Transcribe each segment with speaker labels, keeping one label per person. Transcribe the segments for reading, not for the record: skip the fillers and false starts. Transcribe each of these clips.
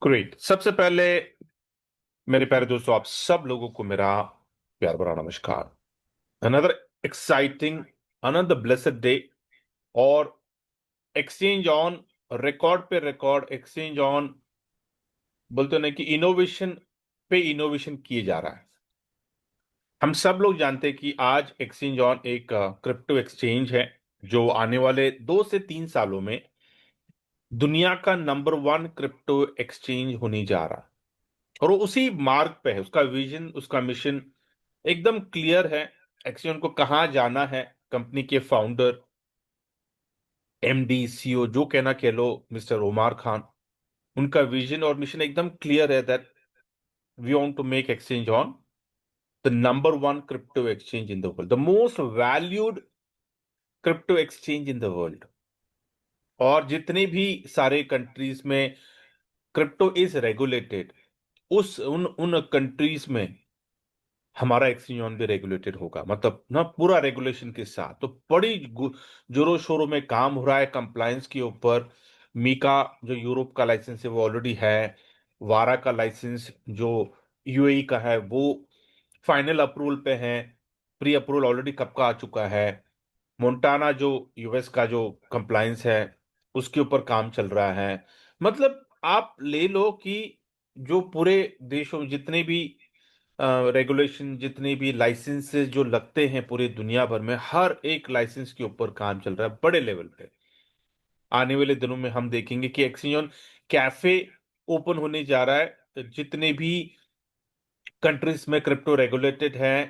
Speaker 1: Great. सबसे पहले मेरे प्यारे दोस्तों, आप सब लोगों को मेरा प्यार भरा नमस्कार। Another exciting, another blessed day, और एक्सचेंज ऑन, रिकॉर्ड पे रिकॉर्ड एक्सचेंज ऑन। बोलते हैं ना कि इनोवेशन पे इनोवेशन किए जा रहा है। हम सब लोग जानते हैं कि आज एक्सचेंज ऑन एक क्रिप्टो एक्सचेंज है जो आने वाले 2 से 3 सालों में दुनिया का नंबर 1 क्रिप्टो एक्सचेंज होने जा रहा है। और वो उसी मार्ग पे है। उसका विजन, उसका मिशन एकदम क्लियर है। एक्चुअली उनको कहाँ जाना है। कंपनी के फाउंडर, एमडी, सीईओ जो कहना कह लो, मिस्टर उमर खान, उनका विजन और मिशन एकदम क्लियर है that we want to make exchange on the number 1 crypto exchange in the world, the most valued crypto exchange in the world. और जितने भी सारे कंट्रीज में क्रिप्टो इज रेगुलेटेड, उस उन उन कंट्रीज में हमारा एक्सचेंज ऑन भी रेगुलेटेड होगा, मतलब ना पूरा रेगुलेशन के साथ। तो बड़ी जोरों शोरों में काम हो रहा है कंप्लायंस के ऊपर। मीका जो यूरोप का लाइसेंस है वो ऑलरेडी है। वारा का लाइसेंस जो यूएई का है वो फाइनल अप्रूवल पे है। प्री अप्रूवल ऑलरेडी कब का आ चुका है। मोन्टाना जो यूएस का जो कंप्लायंस है उसके ऊपर काम चल रहा है। मतलब आप ले लो कि जो पूरे देशों में जितने भी रेगुलेशन, जितने भी लाइसेंसेस जो लगते हैं पूरी दुनिया भर में, हर एक लाइसेंस के ऊपर काम चल रहा है बड़े लेवल पे। आने वाले दिनों में हम देखेंगे कि एक्सचेंज ऑन कैफे ओपन होने जा रहा है। तो जितने भी कंट्रीज में क्रिप्टो रेगुलेटेड है,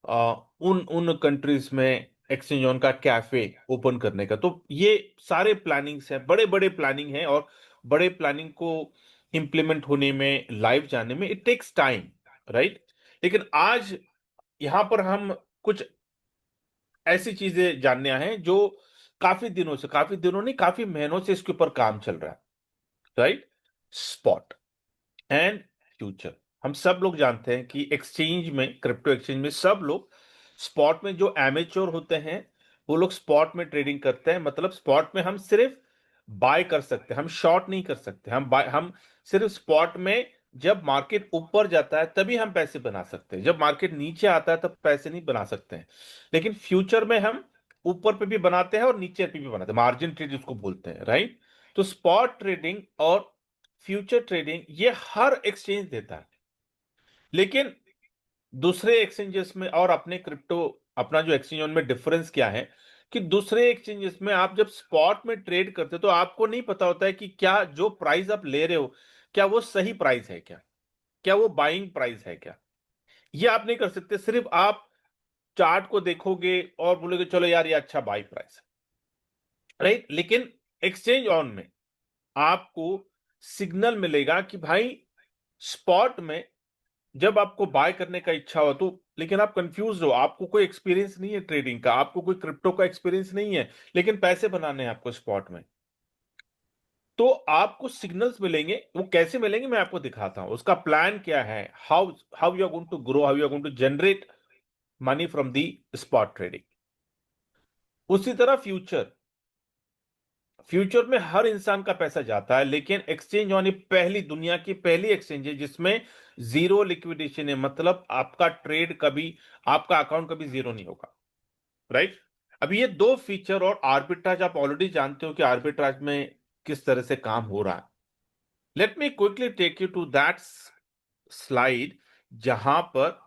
Speaker 1: उन उन कंट्रीज में एक्सचेंज ऑन का कैफे ओपन करने का, तो ये सारे प्लानिंग्स है, बड़े बड़े प्लानिंग है। और बड़े प्लानिंग को इंप्लीमेंट होने में, लाइव जाने में इट टेक्स टाइम, राइट। लेकिन आज यहां पर हम कुछ ऐसी चीजें जानने आए हैं जो काफी दिनों से, काफी दिनों नहीं, काफी महीनों से इसके ऊपर काम चल रहा है, राइट। Spot and future. हम सब लोग जानते हैं कि एक्सचेंज में, क्रिप्टो एक्सचेंज में सब लोग स्पॉट में, जो एमेच्योर होते हैं वो लोग स्पॉट में ट्रेडिंग करते हैं। मतलब स्पॉट में हम सिर्फ बाय कर सकते हैं, हम शॉर्ट नहीं कर सकते। हम सिर्फ स्पॉट में जब मार्केट ऊपर जाता है तभी हम पैसे बना सकते हैं, जब मार्केट नीचे आता है तब पैसे नहीं बना सकते हैं। लेकिन फ्यूचर में हम ऊपर पे भी बनाते हैं और नीचे पे भी बनाते हैं, मार्जिन ट्रेड जिसको बोलते हैं, राइट। तो स्पॉट ट्रेडिंग और फ्यूचर ट्रेडिंग ये हर एक्सचेंज देता है। लेकिन दूसरे एक्सचेंजेस में और अपने क्रिप्टो, अपना जो एक्सचेंज उनमें डिफरेंस क्या है कि दूसरे एक्सचेंजेस में आप जब स्पॉट में ट्रेड करते हो तो आपको नहीं पता होता है कि क्या जो प्राइस आप ले रहे हो, क्या वो सही प्राइस है, क्या क्या वो बाइंग प्राइस है, क्या। ये आप नहीं कर सकते। सिर्फ आप चार्ट को देखोगे और बोलोगे चलो यार ये अच्छा बाई प्राइस है, राइट। लेकिन एक्सचेंज ऑन में आपको सिग्नल मिलेगा कि भाई स्पॉट में जब आपको बाय करने का इच्छा हो तो, लेकिन आप कंफ्यूज हो, आपको कोई एक्सपीरियंस नहीं है ट्रेडिंग का, आपको कोई क्रिप्टो का एक्सपीरियंस नहीं है, लेकिन पैसे बनाने हैं आपको स्पॉट में, तो आपको सिग्नल्स मिलेंगे। वो कैसे मिलेंगे मैं आपको दिखाता हूं, उसका प्लान क्या है, how how you are going to grow, how you are going to generate money from the spot trading. उसी तरह फ्यूचर, फ्यूचर में हर इंसान का पैसा जाता है, लेकिन एक्सचेंज ऑन पहली, दुनिया की पहली एक्सचेंज है जिसमें जीरो लिक्विडेशन है। मतलब आपका ट्रेड कभी, आपका अकाउंट कभी जीरो नहीं होगा, राइट। अभी ये दो फीचर, और आर्बिट्राज आप ऑलरेडी जानते हो कि आर्बिट्राज में किस तरह से काम हो रहा है। Let me quickly take you to that slide जहां पर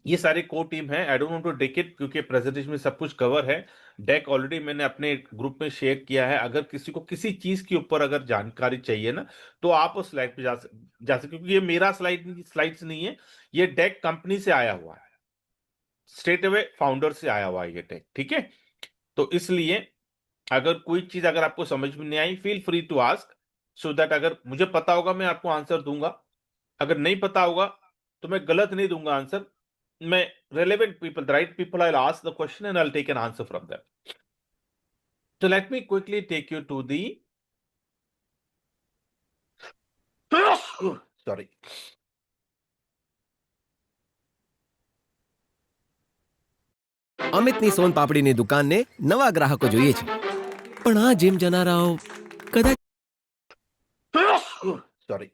Speaker 1: ये सारे को टीम है। I don't want to take it क्योंकि प्रेजेंटेशन में सब कुछ कवर है। डेक ऑलरेडी मैंने अपने ग्रुप में शेयर किया है। अगर किसी को किसी चीज के ऊपर अगर जानकारी चाहिए ना, तो आप उस स्लाइड पे जा सकते, क्योंकि ये मेरा स्लाइड्स नहीं है, ये डेक कंपनी से आया हुआ है, स्ट्रेट अवे फाउंडर से आया हुआ है ये डेक, ठीक है। तो इसलिए अगर कोई चीज अगर आपको समझ में नहीं आई, feel free to ask, so that अगर मुझे पता होगा मैं आपको आंसर दूंगा, अगर नहीं पता होगा तो मैं गलत नहीं दूंगा आंसर। मैं relevant people, the right people, I'll ask the question and I'll take an answer from them. So let me quickly take you to the sorry.
Speaker 2: અમિતની સોનપાપડીની દુકાનને નવા ગ્રાહકો જોઈએ છે, પણ આ જીમ જનારાઓ કદાચ
Speaker 1: Sorry.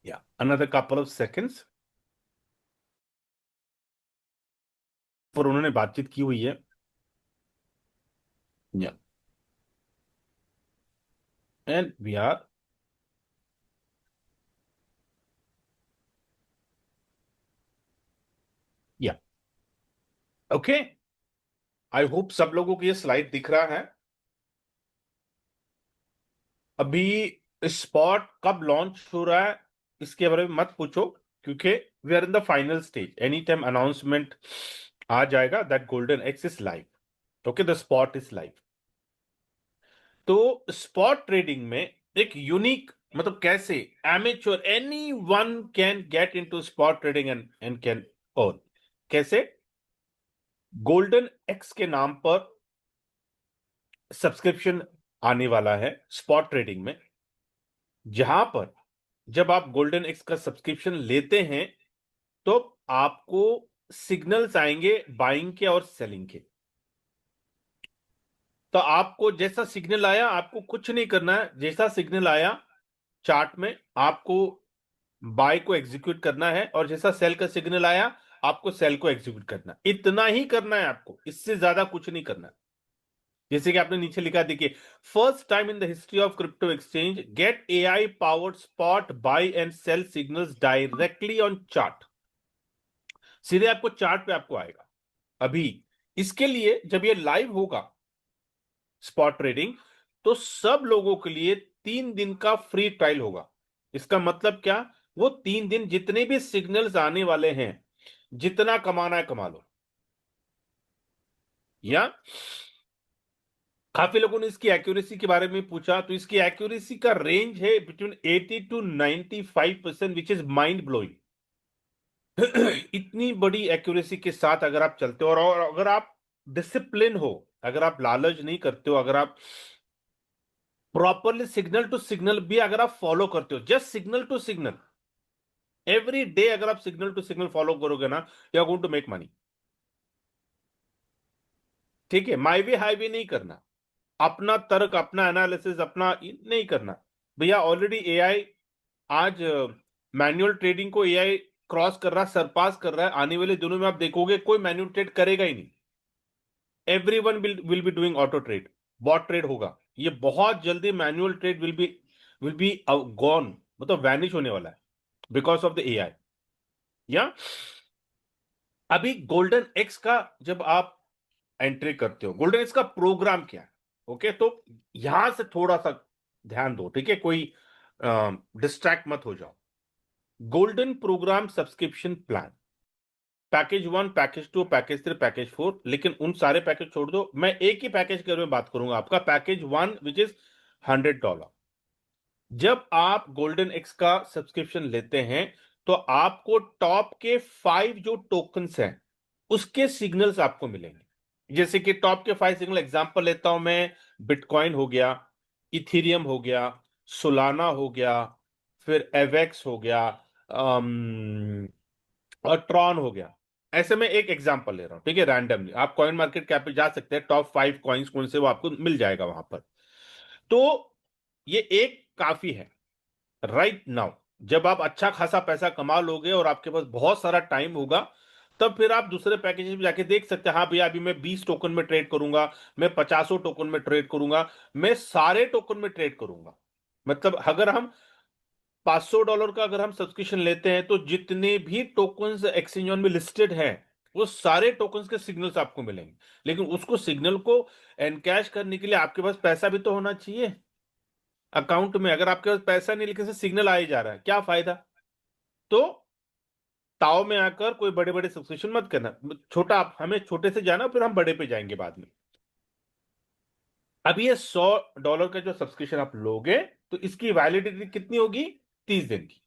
Speaker 1: Yeah, another couple of seconds. पर उन्होंने बातचीत की हुई है. Yeah. And we are. Yeah. Okay. I hope सब लोगों को ये स्लाइड दिख रहा है. अभी स्पॉट कब लॉन्च हो रहा है इसके बारे में मत पूछो, क्योंकि we are in the final stage. Any time announcement आ जाएगा that golden X is live. Okay, the spot is live. तो स्पॉट ट्रेडिंग में एक यूनिक, मतलब कैसे amateur any one can get into spot trading and can earn. कैसे? Golden X के नाम पर सब्सक्रिप्शन आने वाला है स्पॉट ट्रेडिंग में, जहां पर जब आप गोल्डन एक्स का सब्सक्रिप्शन लेते हैं तो आपको सिग्नल्स आएंगे बाइंग के और सेलिंग के. तो आपको जैसा सिग्नल आया आपको कुछ नहीं करना है. जैसा सिग्नल आया चार्ट में आपको बाय को एग्जीक्यूट करना है, और जैसा सेल का सिग्नल आया आपको सेल को एग्जीक्यूट करना है. इतना ही करना है आपको, इससे ज्यादा कुछ नहीं करना है. जैसे कि आपने नीचे लिखा, देखिए, first time in the history of crypto exchange get AI powered spot buy and sell signals directly on chart. सीधे आपको चार्ट पे आपको आएगा. अभी इसके लिए जब ये लाइव होगा स्पॉट ट्रेडिंग, तो सब लोगों के लिए 3 दिन का फ्री ट्रायल होगा. इसका मतलब क्या? वो 3 दिन जितने भी सिग्नल्स आने वाले हैं, जितना कमाना है कमा लो. या काफी लोगों ने इसकी एक्यूरेसी के बारे में पूछा, तो इसकी एक्यूरेसी का रेंज है between 80 to 95%, which is mind blowing. इतनी बड़ी एक्यूरेसी के साथ अगर आप चलते हो, और अगर आप डिसिप्लिन हो, अगर आप लालच नहीं करते हो, अगर आप प्रॉपरली सिग्नल टू सिग्नल भी अगर आप फॉलो करते हो, just signal to signal every day, अगर आप सिग्नल टू सिग्नल फॉलो करोगे ना, you are going to make money. ठीक है, माई वे हाईवे नहीं करना, अपना तर्क, अपना एनालिसिस, अपना नहीं करना. भैया ऑलरेडी एआई आज मैनुअल ट्रेडिंग को एआई क्रॉस कर रहा है, सरपास कर रहा है. आने वाले दिनों में आप देखोगे कोई मैनुअल ट्रेड करेगा ही नहीं. Everyone will be doing auto trade, bot trade होगा. ये बहुत जल्दी manual trade will be gone, मतलब वैनिश होने वाला है बिकॉज ऑफ द एआई. या अभी गोल्डन एक्स का जब आप एंट्री करते हो, गोल्डन एक्स का प्रोग्राम क्या है? ओके, तो यहां से थोड़ा सा ध्यान दो, ठीक है? कोई डिस्ट्रैक्ट मत हो जाओ. Golden program subscription plan, package 1, package 2, package 3, package 4, लेकिन उन सारे पैकेज छोड़ दो. मैं एक ही पैकेज के बारे में बात करूंगा, आपका पैकेज 1, विच इज $100. जब आप गोल्डन एक्स का सब्सक्रिप्शन लेते हैं तो आपको टॉप के 5 जो टोकन्स हैं उसके सिग्नल्स आपको मिलेंगे. जैसे कि टॉप के 5 सिग्नल, एग्जांपल लेता हूं मैं, बिटकॉइन हो गया, इथीरियम हो गया, सोलाना हो गया, फिर एवेक्स हो गया, और ट्रॉन हो गया. ऐसे में एक एग्जांपल ले रहा हूं, ठीक है, रैंडमली. आप कॉइन मार्केट कैप पे जा सकते हैं, टॉप 5 कॉइन्स कौन से वो आपको मिल जाएगा वहां पर. तो ये एक काफी है राइट नाउ. जब आप अच्छा खासा पैसा कमा लोगे और आपके पास बहुत सारा टाइम होगा, तब फिर आप दूसरे पैकेज में जाके देख सकते हैं, हाँ भैया अभी मैं 20 टोकन में ट्रेड करूंगा, मैं 50 टोकन में ट्रेड करूंगा, मैं सारे टोकन में ट्रेड करूंगा. मतलब अगर हम $500 का अगर हम सब्सक्रिप्शन लेते हैं, तो जितने भी टोकन्स एक्सचेंज ऑन में लिस्टेड हैं वो सारे टोकन्स के सिग्नल्स आपको मिलेंगे. लेकिन उसको सिग्नल को एनकैश करने के लिए आपके पास पैसा भी तो होना चाहिए अकाउंट में. अगर आपके पास पैसा नहीं, लेकिन से सिग्नल आ ही जा रहा है, क्या फायदा? तो ताव में आकर कोई बड़े बड़े सब्सक्रिप्शन मत करना. छोटा, आप हमें छोटे से जाना, फिर हम बड़े पे जाएंगे बाद में. अब ये $100 का जो सब्सक्रिप्शन आप लोगे, तो इसकी वैलिडिटी कितनी होगी? 30 दिन की.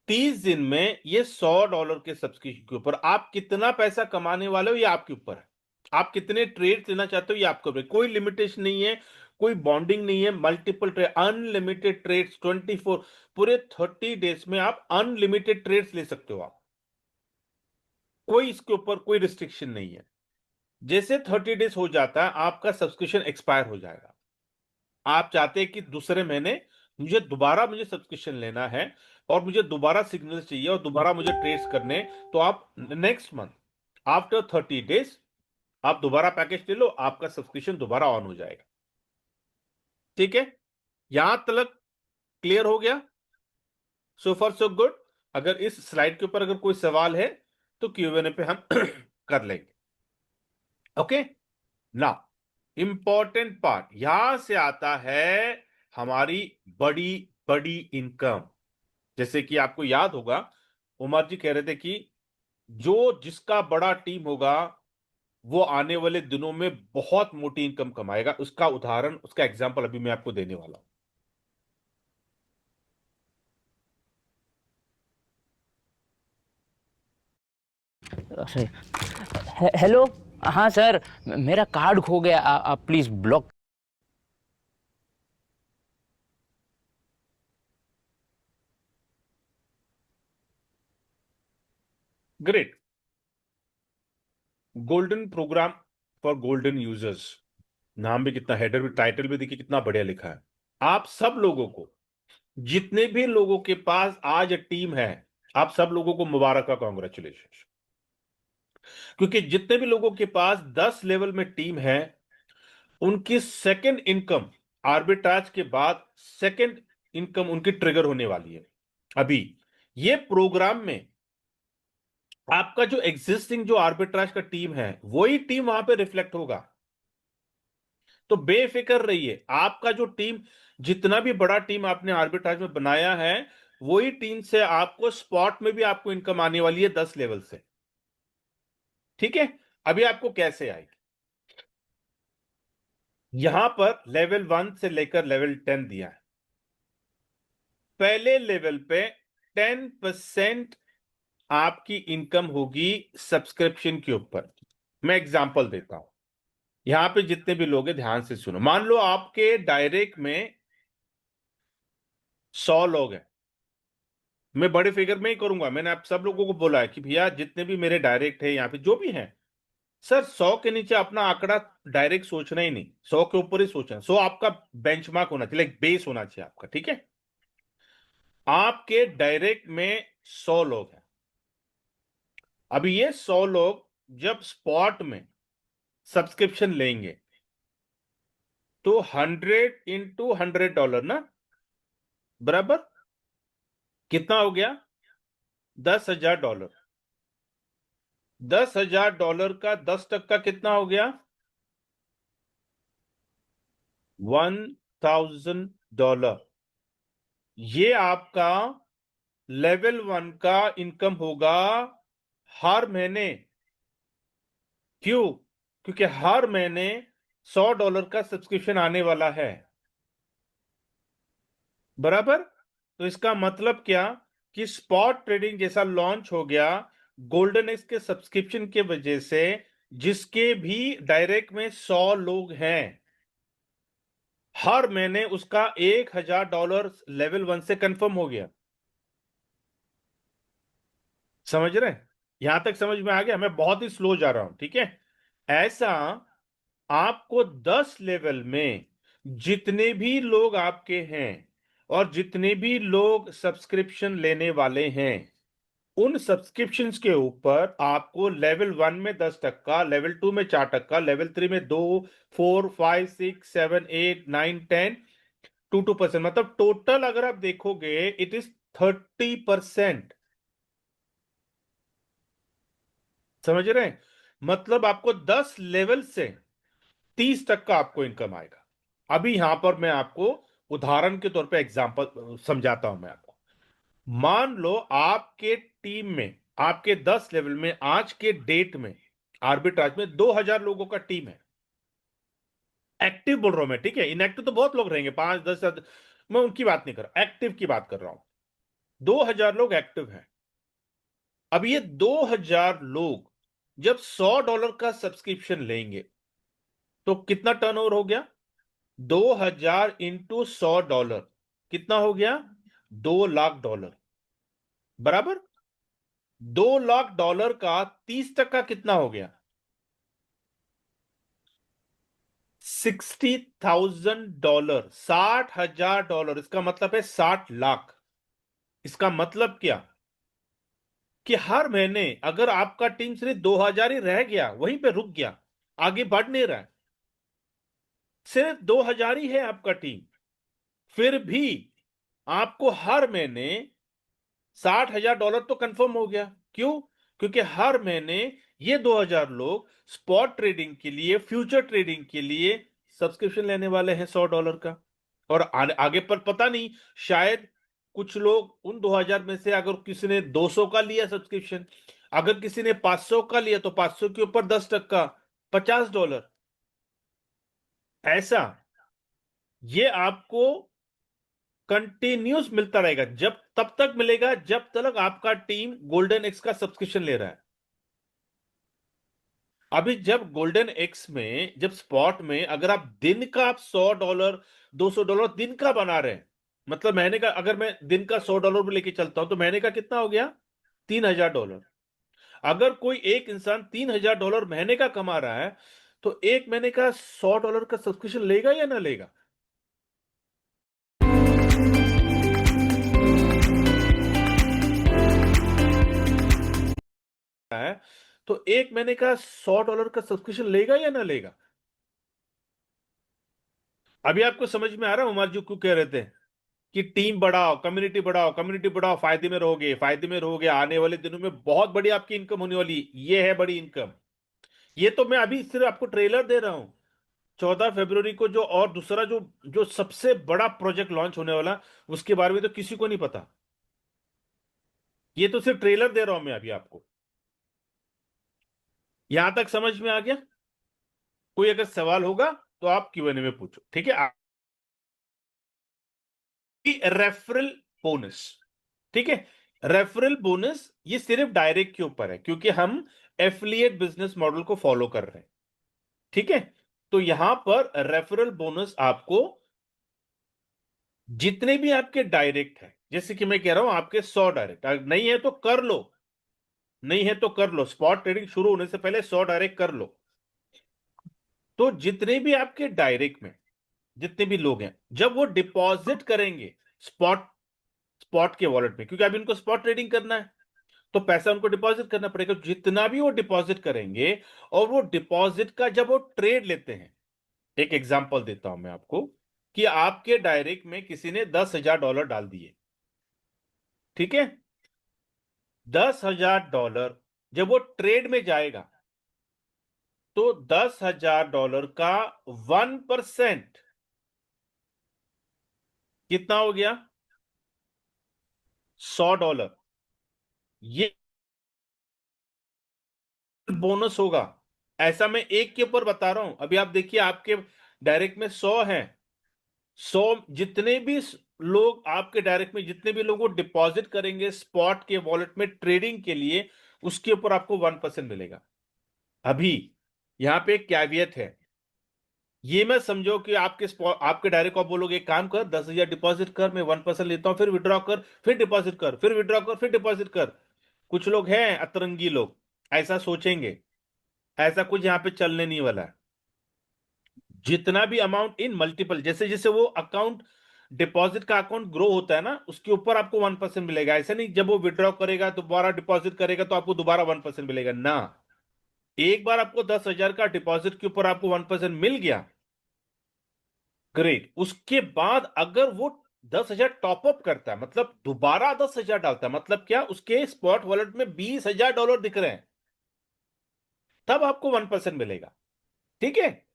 Speaker 1: 30 दिन में ये $100 के सब्सक्रिप्शन के ऊपर आप कितना पैसा कमाने वाले हो, ये आपके ऊपर है. आप कितने ट्रेड लेना चाहते हो, ये आपके ऊपर. कोई लिमिटेशन नहीं है, कोई बॉन्डिंग नहीं है. मल्टीपल ट्रेड, अनलिमिटेड ट्रेड्स 24, पूरे 30 डेज में आप अनलिमिटेड ट्रेड्स ले सकते हो आप. कोई इसके ऊपर कोई रिस्ट्रिक्शन नहीं है। जैसे 30 डेज हो जाता है आपका सब्सक्रिप्शन एक्सपायर हो जाएगा। आप चाहते हैं कि दूसरे महीने मुझे सब्सक्रिप्शन लेना है और मुझे दोबारा सिग्नल चाहिए और दोबारा मुझे ट्रेस करने, तो आप नेक्स्ट मंथ आफ्टर 30 डेज आप दोबारा पैकेज ले लो, आपका सब्सक्रिप्शन दोबारा ऑन हो जाएगा। ठीक है, यहां तक क्लियर हो गया? So for so good. अगर इस स्लाइड के ऊपर अगर कोई सवाल है तो क्यूएनए पे हम कर लेंगे। ओके, ना इंपॉर्टेंट पार्ट यहां से आता है हमारी बड़ी बड़ी इनकम। जैसे कि आपको याद होगा, उमर जी कह रहे थे कि जो जिसका बड़ा टीम होगा वो आने वाले दिनों में बहुत मोटी इनकम कमाएगा। उसका उदाहरण, उसका एग्जांपल अभी मैं आपको देने वाला हूं।
Speaker 3: सॉरी। हेलो। हाँ सर, मेरा कार्ड खो गया, आप please block.
Speaker 1: Great. Golden program for golden users, नाम भी कितना, हेडर भी, टाइटल भी देखिए कितना बढ़िया लिखा है। आप सब लोगों को, जितने भी लोगों के पास आज टीम है, आप सब लोगों को मुबारक का कॉन्ग्रेचुलेशन। क्योंकि जितने भी लोगों के पास 10 लेवल में टीम है, उनकी सेकंड इनकम आर्बिट्राज के बाद सेकंड इनकम उनकी ट्रिगर होने वाली है। अभी ये प्रोग्राम में आपका जो एग्जिस्टिंग जो आर्बिट्राज का टीम है वही टीम वहां पे रिफ्लेक्ट होगा। तो बेफिक्र रहिए, आपका जो टीम, जितना भी बड़ा टीम आपने आर्बिट्राज में बनाया है, वही टीम से आपको स्पॉट में भी आपको इनकम आने वाली है 10 लेवल से। ठीक है, अभी आपको कैसे आएगी? यहां पर लेवल 1 से लेकर लेवल 10 दिया है। पहले लेवल पे 10% आपकी इनकम होगी सब्सक्रिप्शन के ऊपर। मैं एग्जांपल देता हूं, यहां पे जितने भी लोग हैं ध्यान से सुनो। मान लो आपके डायरेक्ट में 100 लोग हैं, मैं बड़े फिगर में ही करूंगा। मैंने आप सब लोगों को बोला है कि भैया जितने भी मेरे डायरेक्ट है यहाँ पे जो भी हैं, सर 100 के नीचे अपना आंकड़ा डायरेक्ट सोचना ही नहीं, 100 के ऊपर ही सोचना। 100 आपका बेंचमार्क होना चाहिए, लाइक बेस होना चाहिए आपका। ठीक है, आपके डायरेक्ट में 100 लोग हैं। अभी ये 100 लोग जब स्पॉट में सब्सक्रिप्शन लेंगे तो 100 × 100 डॉलर ना, बराबर कितना हो गया? $10,000। $10,000 का 10% कितना हो गया? $1,000। ये आपका लेवल 1 का इनकम होगा हर महीने। क्यों? क्योंकि हर महीने $100 का सब्सक्रिप्शन आने वाला है, बराबर। तो इसका मतलब क्या कि स्पॉट ट्रेडिंग जैसा लॉन्च हो गया गोल्डन एक्स के सब्सक्रिप्शन के वजह से, जिसके भी डायरेक्ट में 100 लोग हैं, हर महीने उसका $1,000 लेवल 1 से कंफर्म हो गया। समझ रहे हैं? यहां तक समझ में आ गया? मैं बहुत ही स्लो जा रहा हूं, ठीक है। ऐसा आपको 10 लेवल में जितने भी लोग आपके हैं और जितने भी लोग सब्सक्रिप्शन लेने वाले हैं, उन सब्सक्रिप्शंस के ऊपर आपको लेवल 1 में 10%, लेवल 2 में 4%, लेवल 3 में 2, 4, 5, 6, 7, 8, 9, 10, 2%। मतलब टोटल अगर आप देखोगे इट इज 30%। समझ रहे हैं? मतलब आपको 10 लेवल से 30% आपको इनकम आएगा। अभी यहां पर मैं आपको उदाहरण के तौर पे एग्जांपल समझाता हूं मैं आपको। मान लो आपके टीम में, आपके 10 लेवल में आज के डेट में आर्बिट्राज में 2000 लोगों का टीम है। एक्टिव बोल रहा हूं मैं, ठीक है। इनएक्टिव तो बहुत लोग रहेंगे, 5, 10, मैं उनकी बात नहीं कर रहा, एक्टिव की बात कर रहा हूं। 2000 लोग एक्टिव हैं। अब ये 2000 लोग जब $100 का सब्सक्रिप्शन लेंगे तो कितना टर्नओवर हो गया? 2000 इंटू $100 कितना हो गया? $2,00,000, बराबर। $2 लाख का 30% कितना हो गया? $60,000, $60,000। इसका मतलब है 60 लाख। इसका मतलब क्या कि हर महीने अगर आपका टीम सिर्फ 2,000 ही रह गया, वहीं पे रुक गया, आगे बढ़ नहीं रहा है, सिर्फ 2,000 ही है आपका टीम, फिर भी आपको हर महीने $60,000 तो कंफर्म हो गया। क्यों? क्योंकि हर महीने ये 2,000 लोग स्पॉट ट्रेडिंग के लिए, फ्यूचर ट्रेडिंग के लिए सब्सक्रिप्शन लेने वाले हैं $100 का। और आगे पर पता नहीं, शायद कुछ लोग उन 2,000 में से अगर किसी ने 200 का लिया सब्सक्रिप्शन, अगर किसी ने 500 का लिया तो 500 के ऊपर 10%, $50। ऐसा ये आपको कंटिन्यूस मिलता रहेगा, जब तब तक मिलेगा जब तक आपका टीम गोल्डन एक्स का सब्सक्रिप्शन ले रहा है। अभी जब गोल्डन एक्स में, जब स्पॉट में अगर आप दिन का आप $100 $200 दिन का बना रहे हैं, मतलब महीने का अगर मैं दिन का $100 भी लेके चलता हूं तो महीने का कितना हो गया? $3,000। अगर कोई एक इंसान $3,000 महीने का कमा रहा है तो एक महीने का $100 का सब्सक्रिप्शन लेगा या ना लेगा? है तो एक महीने का $100 का सब्सक्रिप्शन लेगा या ना लेगा? अभी आपको समझ में आ रहा है उमर जी क्यों कह रहे थे कि टीम बढ़ाओ, कम्युनिटी बढ़ाओ, कम्युनिटी बढ़ाओ, फायदे में रहोगे, फायदे में रहोगे, आने वाले दिनों में बहुत बड़ी आपकी इनकम होने वाली। ये है बड़ी इनकम। ये तो मैं अभी सिर्फ आपको ट्रेलर दे रहा हूं। 14 फरवरी को जो और दूसरा जो जो सबसे बड़ा प्रोजेक्ट लॉन्च होने वाला, उसके बारे में तो किसी को नहीं पता। ये तो सिर्फ ट्रेलर दे रहा हूं मैं अभी आपको। यहां तक समझ में आ गया? कोई अगर सवाल होगा तो आप Q&A में पूछो, ठीक है? रेफरल बोनस, ठीक है? रेफरल बोनस ये सिर्फ डायरेक्ट के ऊपर है क्योंकि हम एफिलिएट बिजनेस मॉडल को फॉलो कर रहे हैं, ठीक है? तो यहां पर रेफरल बोनस आपको जितने भी आपके डायरेक्ट है, जैसे कि मैं कह रहा हूं आपके 100 डायरेक्ट, नहीं है तो कर लो, नहीं है तो कर लो, स्पॉट ट्रेडिंग शुरू होने से पहले 100 डायरेक्ट कर लो। तो जितने भी आपके डायरेक्ट में जितने भी लोग हैं, जब वो डिपॉजिट करेंगे स्पॉट स्पॉट के वॉलेट में, क्योंकि अभी उनको स्पॉट ट्रेडिंग करना है तो पैसा उनको डिपॉजिट करना पड़ेगा, जितना भी वो डिपॉजिट करेंगे, और वो डिपॉजिट का जब वो ट्रेड लेते हैं, एक एग्जांपल देता हूं मैं आपको कि आपके डायरेक्ट में किसी ने $10,000 डाल दिए, ठीक है? $10,000 जब वो ट्रेड में जाएगा तो $10,000 का 1% कितना हो गया? $100। ये बोनस होगा। ऐसा मैं एक के ऊपर बता रहा हूं। अभी आप देखिए आपके डायरेक्ट में 100 है, 100 जितने भी लोग आपके डायरेक्ट में, जितने भी लोग डिपॉजिट करेंगे स्पॉट के वॉलेट में ट्रेडिंग के लिए, उसके ऊपर आपको 1% मिलेगा। अभी यहां पे एक कैवियत है, ये मैं समझो कि आपके डायरेक्ट आप बोलोगे एक काम कर, 10,000 डिपॉजिट कर, मैं 1% लेता हूं, फिर विड्रॉ कर, फिर डिपॉजिट कर, फिर विड्रॉ कर, फिर डिपॉजिट कर। कुछ लोग हैं अतरंगी लोग, ऐसा सोचेंगे। ऐसा कुछ यहां पे चलने नहीं वाला है। जितना भी अमाउंट इन मल्टीपल, जैसे जैसे वो अकाउंट, डिपॉजिट का अकाउंट ग्रो होता है ना, उसके ऊपर आपको 1% मिलेगा। ऐसा नहीं जब वो विड्रॉ करेगा दोबारा डिपॉजिट करेगा तो आपको दोबारा 1% मिलेगा ना। एक बार आपको 10,000 का डिपॉजिट के ऊपर आपको 1% मिल गया, ग्रेट। उसके बाद अगर वो 10,000 टॉपअप करता है, मतलब दोबारा 10,000 डालता है, मतलब क्या, उसके स्पॉट वॉलेट में $20,000 दिख रहे हैं, तब आपको 1% मिलेगा, ठीक है?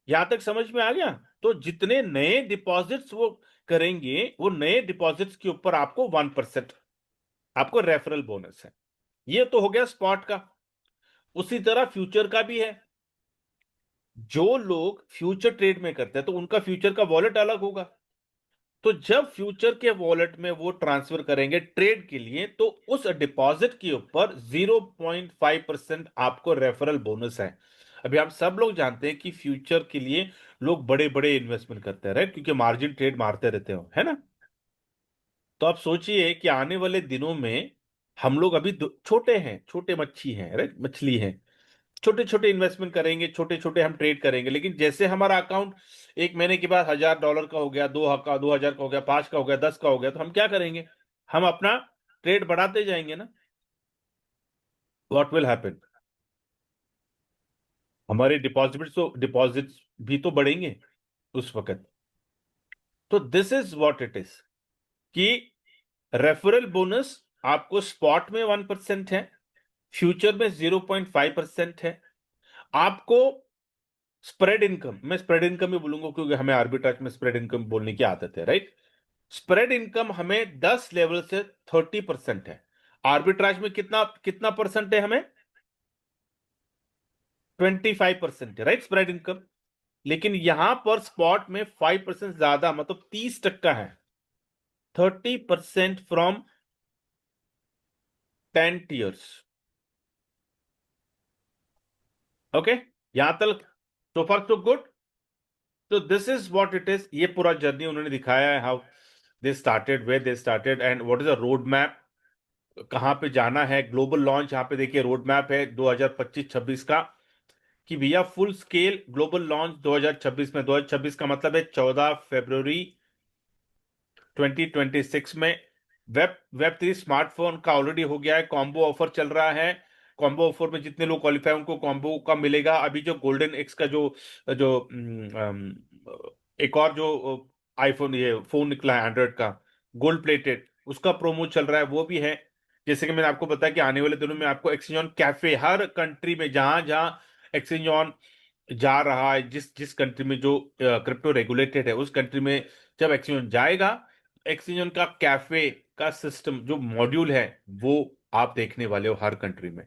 Speaker 1: यहां तक समझ में आ गया? तो जितने नए डिपॉजिट्स वो करेंगे, वो नए डिपॉजिट्स के ऊपर आपको 1% आपको रेफरल बोनस है। ये तो हो गया स्पॉट का। उसी तरह फ्यूचर का भी है। जो लोग फ्यूचर ट्रेड में करते हैं तो उनका फ्यूचर का वॉलेट अलग होगा। तो जब फ्यूचर के वॉलेट में वो ट्रांसफर करेंगे ट्रेड के लिए, तो उस डिपॉजिट के ऊपर 0.5% आपको रेफरल बोनस है। अभी आप सब लोग जानते हैं कि फ्यूचर के लिए लोग बड़े बड़े इन्वेस्टमेंट करते हैं, राइट? क्योंकि मार्जिन ट्रेड मारते रहते हो, है ना? तो आप सोचिए कि आने वाले दिनों में हम लोग अभी छोटे हैं, छोटे मच्छी हैं, राइट, मछली हैं, छोटे छोटे इन्वेस्टमेंट करेंगे, छोटे छोटे हम ट्रेड करेंगे। लेकिन जैसे हमारा अकाउंट एक महीने के बाद $1,000 का हो गया, 2,000 का हो गया, 5 का हो गया, 10 का हो गया, तो हम क्या करेंगे? हम अपना ट्रेड बढ़ाते जाएंगे ना। What will happen? हमारे डिपॉजिट्स भी तो बढ़ेंगे उस वक्त। तो this is what it is कि रेफरल बोनस आपको स्पॉट में 1% है, फ्यूचर में 0.5% है। आपको स्प्रेड इनकम, मैं स्प्रेड इनकम ही बोलूंगा क्योंकि हमें आर्बिट्राज में स्प्रेड इनकम बोलने की आदत है, राइट। स्प्रेड इनकम हमें 10 लेवल से 30% है। आर्बिट्राज में कितना कितना परसेंट है? हमें 25% है, राइट, स्प्रेड इनकम। लेकिन यहां पर स्पॉट में 5% ज्यादा, मतलब 30% है। 30% फ्रॉम 10 years। ओके, यहां तक so far so good। तो this is what it is. ये पूरा जर्नी उन्होंने दिखाया है, how they started, where they started and what is the road map, कहां पे जाना है। ग्लोबल लॉन्च, यहाँ पे देखिए रोड मैप है 2025-26 का, कि भैया फुल स्केल ग्लोबल लॉन्च 2026 में। 2026 का मतलब है 14 फरवरी 2026 में। वेब 3 स्मार्टफोन का ऑलरेडी हो गया है, कॉम्बो ऑफर चल रहा है। कॉम्बो ऑफर में जितने लोग क्वालिफाई उनको कॉम्बो का मिलेगा। अभी जो गोल्डन एक्स का जो जो एक और जो आईफोन, ये फोन निकला है एंड्रॉइड का, गोल्ड प्लेटेड, उसका प्रोमो चल रहा है, वो भी है। जैसे कि मैंने आपको बताया कि आने वाले दिनों में आपको exchange on cafe her country में, जहां जहां एक्सचेंज ऑन जा रहा है, जिस जिस कंट्री में जो क्रिप्टो रेगुलेटेड है, उस कंट्री में जब एक्सचेंज ऑन जाएगा, एक्सचेंज ऑन का कैफे का सिस्टम जो मॉड्यूल है, वो आप देखने वाले हो हर कंट्री में।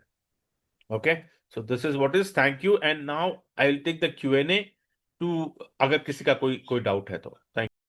Speaker 1: Okay, so this is what is. Thank you and now I will take the Q&A too, अगर किसी का कोई कोई डाउट है तो। थैंक